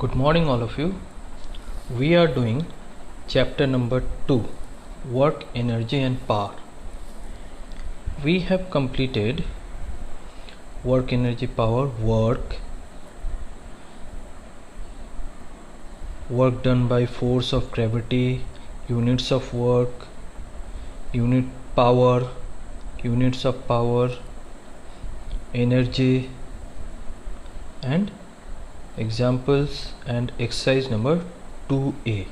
Good morning, all of you. We are doing chapter number 2, Work, Energy and Power. We have completed work, energy, power, work done by force of gravity, units of work, units of power, energy, and examples and exercise number 2a.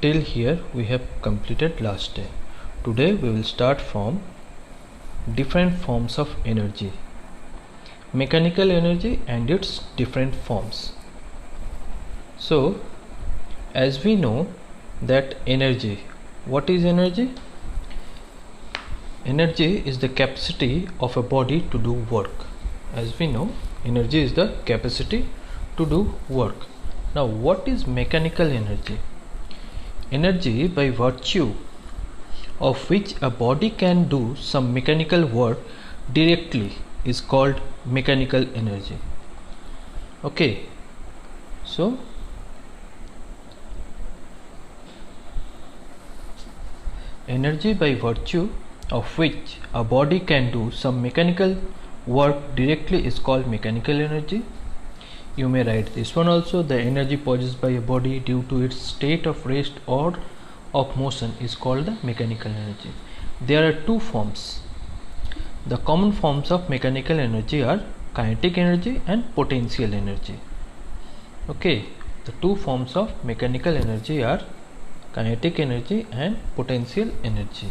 Till here we have completed last day. Today we will start from different forms of energy, mechanical energy and its different forms. So as we know that energy, what is energy? Energy is the capacity of a body to do work. As we know, energy is the capacity to do work. Now what is mechanical energy? Energy by virtue of which a body can do some mechanical work directly is called mechanical energy. Okay, so energy by virtue of which a body can do some mechanical work directly is called mechanical energy. You may write this one also. The energy possessed by a body due to its state of rest or of motion is called the mechanical energy. There are two forms. The common forms of mechanical energy are kinetic energy and potential energy. Okay, the two forms of mechanical energy are kinetic energy and potential energy.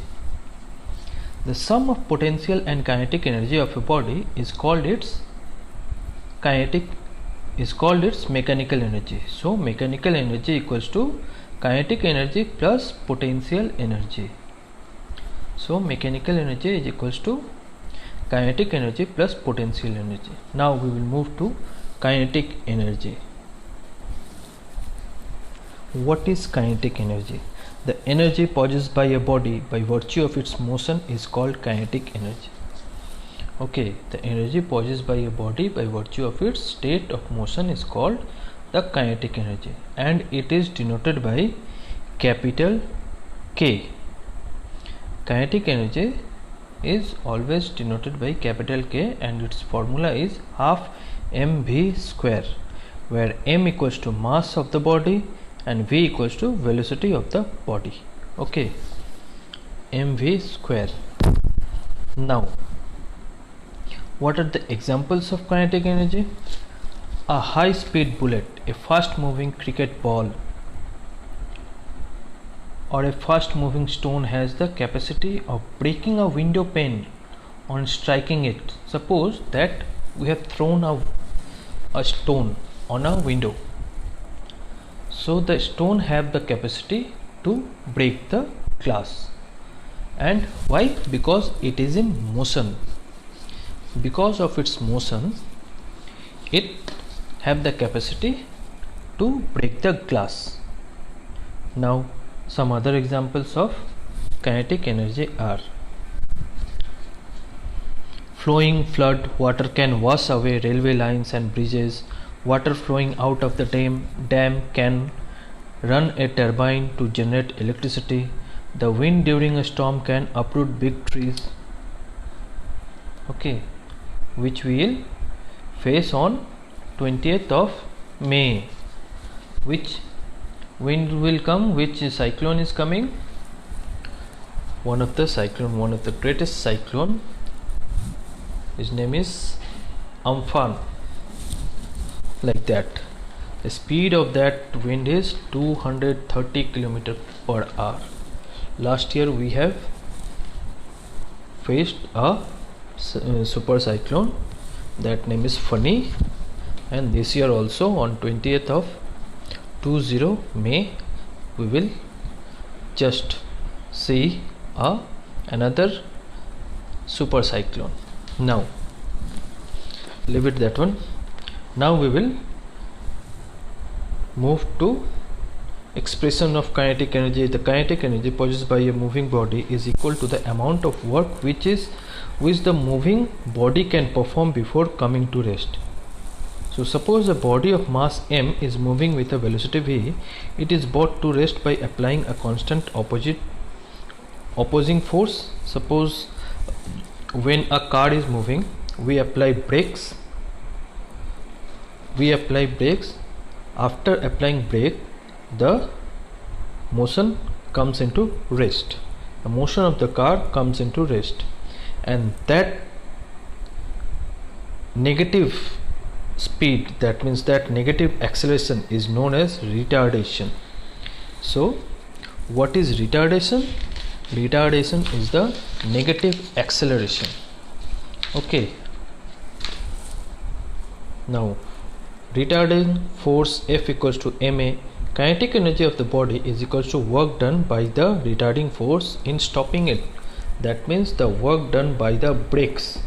The sum of potential and kinetic energy of a body is called its mechanical energy. So mechanical energy equals to kinetic energy plus potential energy. So mechanical energy is equals to kinetic energy plus potential energy. Now we will move to kinetic energy. What is kinetic energy? The energy possessed by a body by virtue of its motion is called kinetic energy. Okay, the energy possessed by a body by virtue of its state of motion is called the kinetic energy, and it is denoted by capital K. Kinetic energy is always denoted by capital K, and its formula is half mv square, where m equals to mass of the body and v equals to velocity of the body. Okay, mv square. Now what are the examples of kinetic energy? A high speed bullet, a fast moving cricket ball, or a fast moving stone has the capacity of breaking a window pane on striking it. Suppose that we have thrown a stone on a window. So the stone have the capacity to break the glass. And why? Because it is in motion. Because of its motion, it have the capacity to break the glass. Now some other examples of kinetic energy are: flowing flood water can wash away railway lines and bridges. Water flowing out of the dam can run a turbine to generate electricity. The wind during a storm can uproot big trees. Okay, which we will face on 20th of May. Which wind will come? Which cyclone is coming? One of the greatest cyclone. His name is Amphan. Like that. The speed of that wind is 230 km per hour. Last year we have faced a super cyclone, that name is Fani, and this year also on 20th of 20 May we will just see another super cyclone. Now leave it that one. Now we will move to expression of kinetic energy. The kinetic energy possessed by a moving body is equal to the amount of work which the moving body can perform before coming to rest. So suppose a body of mass m is moving with a velocity v. It is brought to rest by applying a constant opposing force. Suppose when a car is moving, we apply brakes. After applying brake, the motion comes into rest. The motion of the car comes into rest, and that negative speed, that means that negative acceleration, is known as retardation. So what is retardation? Retardation is the negative acceleration. Okay, now retarding force F equals to ma. Kinetic energy of the body is equals to work done by the retarding force in stopping it. That means the work done by the brakes.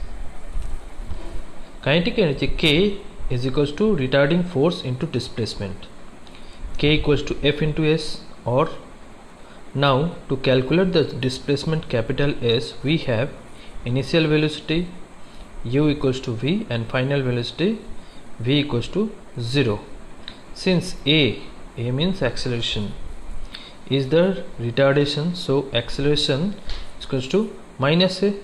Kinetic energy K is equals to retarding force into displacement. K equals to F into S. Or now to calculate the displacement capital S, we have initial velocity u equals to v and final velocity v equals to 0. Since a means acceleration, is the retardation, so acceleration is equals to minus a,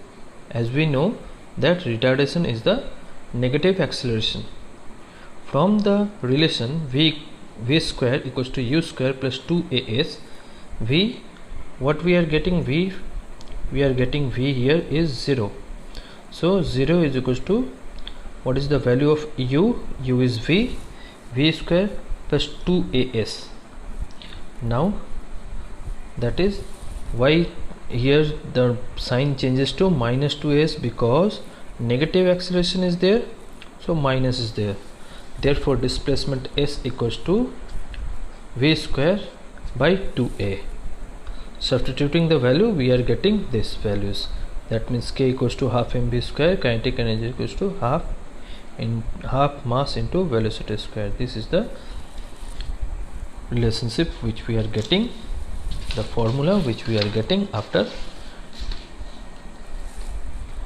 as we know that retardation is the negative acceleration. From the relation v square equals to u square plus 2as, v, what we are getting, v here is 0. So 0 is equals to, what is the value of u? U is v square plus 2as. Now that is why here the sign changes to minus 2s, because negative acceleration is there, so minus is there. Therefore displacement s equals to v square by 2a. Substituting the value, we are getting these values. That means k equals to half mv square, kinetic energy equals to half mass into velocity square. This is the relationship which we are getting, the formula which we are getting after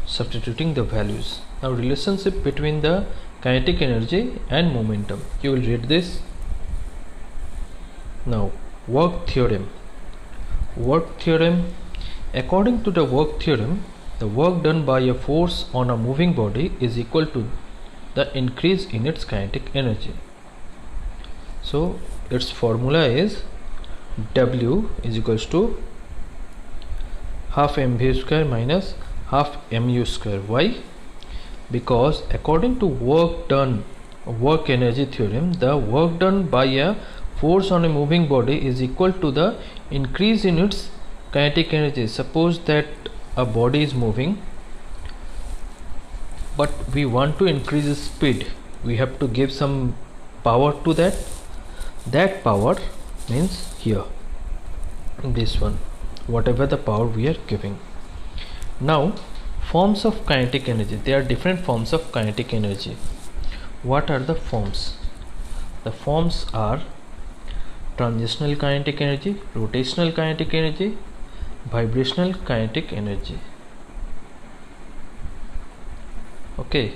substituting the values. Now relationship between the kinetic energy and momentum, you will read this. Now work theorem. According to the work theorem, the work done by a force on a moving body is equal to the increase in its kinetic energy. So its formula is W is equals to half mv square minus half mu square. Why? Because according to work energy theorem, the work done by a force on a moving body is equal to the increase in its kinetic energy. Suppose that a body is moving, but we want to increase the speed, we have to give some power to that. That power means here, this one, whatever the power we are giving. Now forms of kinetic energy, there are different forms of kinetic energy. What are the forms? The forms are transitional kinetic energy, rotational kinetic energy, vibrational kinetic energy. Okay,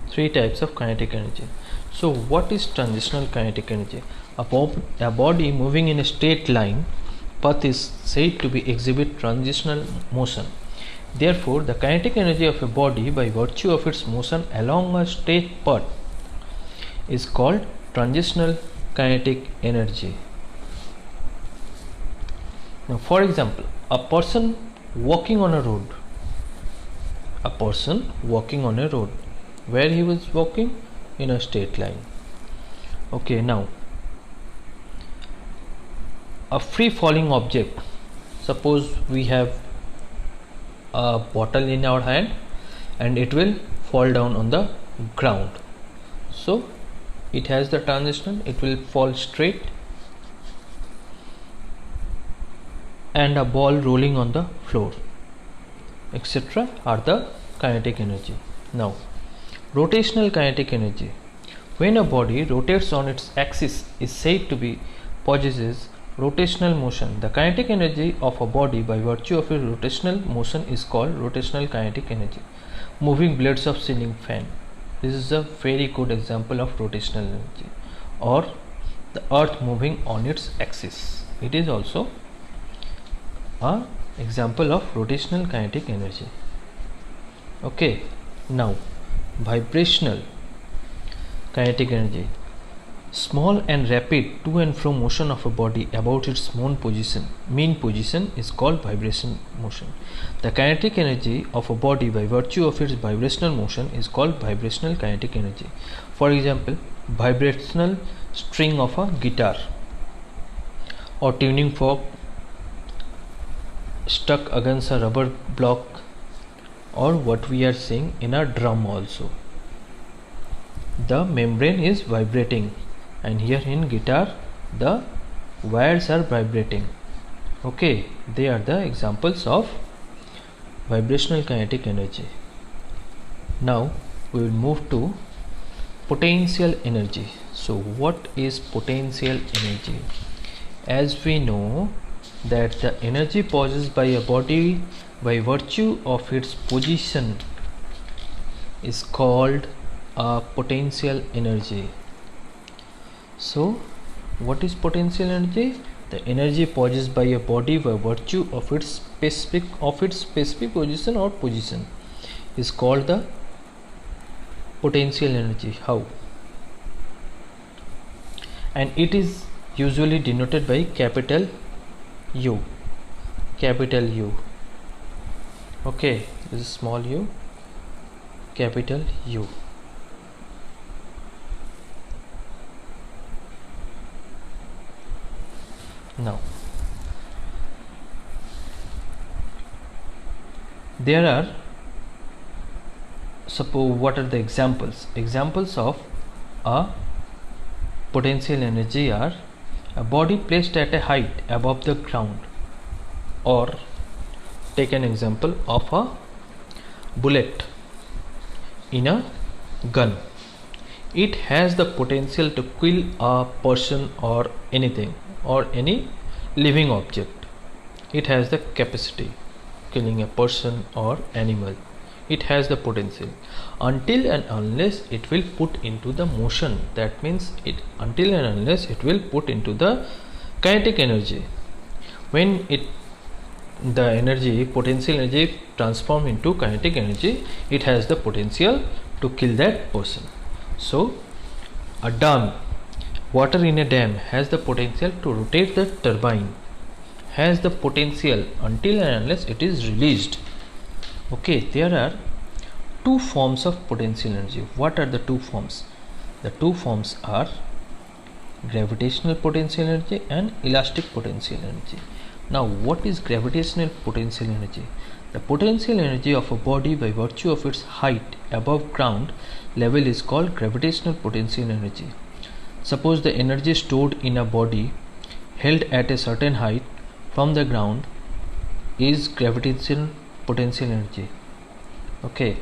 three types of kinetic energy. So what is transitional kinetic energy? A body moving in a straight line path is said to be exhibit transitional motion. Therefore the kinetic energy of a body by virtue of its motion along a straight path is called transitional kinetic energy. Now for example, a person walking on a road, where he was walking in a straight line. Okay, now a free falling object, suppose we have a bottle in our hand and it will fall down on the ground, so it has the transition, it will fall straight. And a ball rolling on the floor, etc. are the kinetic energy. Now rotational kinetic energy, when a body rotates on its axis, is said to be possesses Rotational motion. The kinetic energy of a body by virtue of its rotational motion is called rotational kinetic energy. Moving blades of ceiling fan. This is a very good example of rotational energy. Or the earth moving on its axis. It is also an example of rotational kinetic energy. Okay, now vibrational kinetic energy. Small and rapid to and fro motion of a body about its mean position is called vibration motion. The kinetic energy of a body by virtue of its vibrational motion is called vibrational kinetic energy. For example, vibrational string of a guitar or tuning fork stuck against a rubber block, or what we are seeing in a drum also. The membrane is vibrating, and here in guitar the wires are vibrating. Okay, they are the examples of vibrational kinetic energy. Now we will move to potential energy. So what is potential energy? As we know that the energy possessed by a body by virtue of its position is called a potential energy. So what is potential energy? The energy possessed by a body by virtue of its specific position or position is called the potential energy. How? And it is usually denoted by capital U. Capital U. Okay, this is small u, capital U. Now there are, suppose, what are the examples? Examples of a potential energy are a body placed at a height above the ground, or take an example of a bullet in a gun. It has the potential to kill a person or anything or any living object. It has the capacity killing a person or animal. It has the potential until and unless it will put into the motion. That means until and unless it will put into the kinetic energy. When the potential energy transform into kinetic energy, it has the potential to kill that person. So a dam, water in a dam has the potential to rotate the turbine, has the potential until and unless it is released. Okay, there are two forms of potential energy. What are the two forms? The two forms are gravitational potential energy and elastic potential energy. Now what is gravitational potential energy? The potential energy of a body by virtue of its height above ground level is called gravitational potential energy. Suppose the energy stored in a body held at a certain height from the ground is gravitational potential energy. Okay.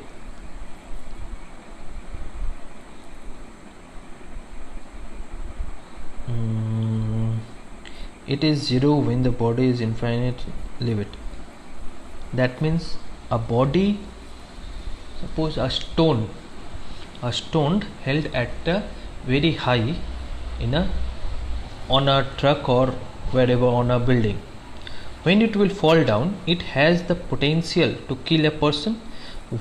It is zero when the body is infinite limit. That means a body, suppose a stone held at a very high on a truck or wherever on a building. When it will fall down, it has the potential to kill a person.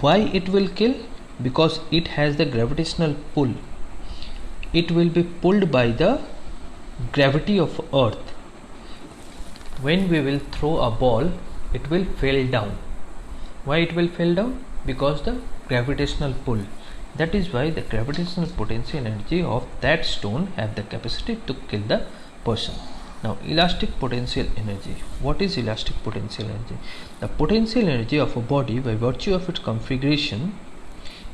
Why it will kill? Because it has the gravitational pull. It will be pulled by the gravity of earth. When we will throw a ball, it will fall down. Why it will fall down? Because the gravitational pull. That is why the gravitational potential energy of that stone have the capacity to kill the person. Now elastic potential energy. What is elastic potential energy? The potential energy of a body by virtue of its configuration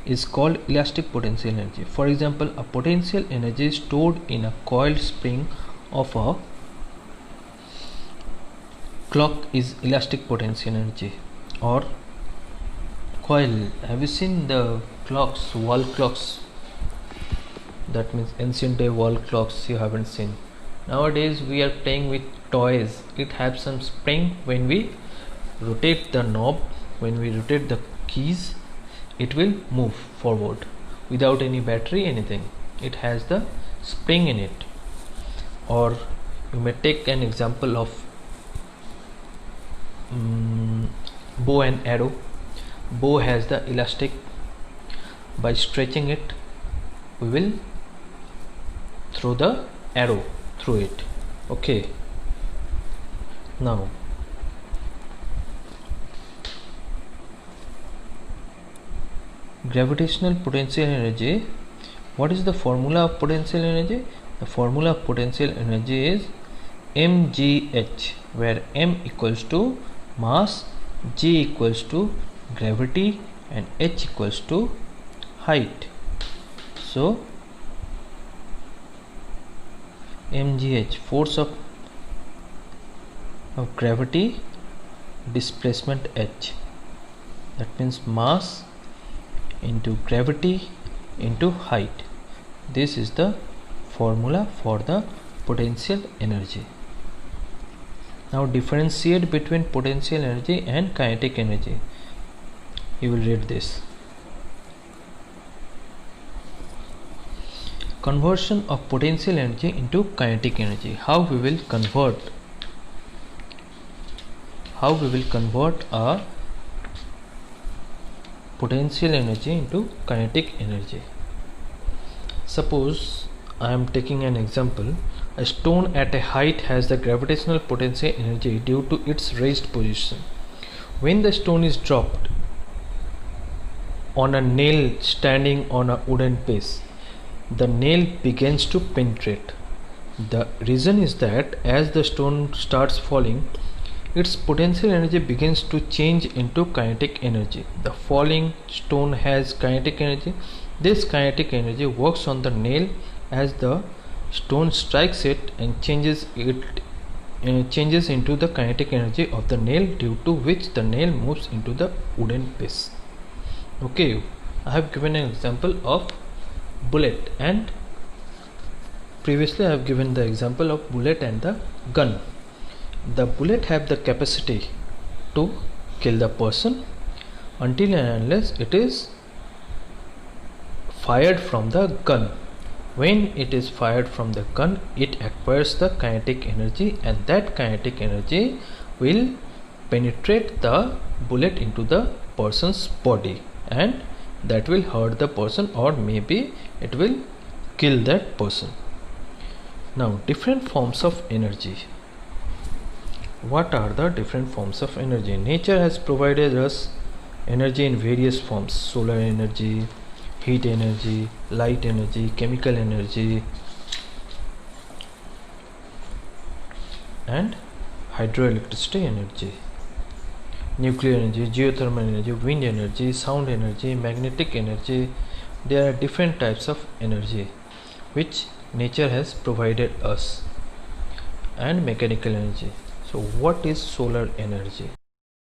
is called elastic potential energy. For example, a potential energy stored in a coiled spring of a clock is elastic potential energy. Or coil, have you seen the clocks, wall clocks? That means ancient day wall clocks you haven't seen. Nowadays we are playing with toys. It has some spring. When we rotate the knob, when we rotate the keys, it will move forward without any battery, anything. It has the spring in it. Or you may take an example of bow and arrow. Bow has the elastic. By stretching it, we will throw the arrow through it. Okay, now gravitational potential energy. What is the formula of potential energy? The formula of potential energy is mgh, where m equals to mass, g equals to gravity, and h equals to height. So mgh, force of gravity, displacement h, that means mass into gravity into height. This is the formula for the potential energy. Now differentiate between potential energy and kinetic energy. You will read this. Conversion of potential energy into kinetic energy. How we will convert a potential energy into kinetic energy. Suppose I am taking an example. A stone at a height has the gravitational potential energy due to its raised position. When the stone is dropped on a nail standing on a wooden base, the nail begins to penetrate. The reason is that as the stone starts falling, its potential energy begins to change into kinetic energy. The falling stone has kinetic energy. This kinetic energy works on the nail as the stone strikes it and changes into the kinetic energy of the nail, due to which the nail moves into the wooden base. Okay, I have given an example of bullet, and previously I have given the example of bullet and the gun. The bullet have the capacity to kill the person until and unless it is fired from the gun. When it is fired from the gun, it acquires the kinetic energy, and that kinetic energy will penetrate the bullet into the person's body, and that will hurt the person, or maybe it will kill that person. Now, different forms of energy. What are the different forms of energy? Nature has provided us energy in various forms: solar energy, heat energy, light energy, chemical energy, and hydroelectricity energy, nuclear energy, geothermal energy, wind energy, sound energy, magnetic energy. There are different types of energy which nature has provided us, and mechanical energy. So what is solar energy?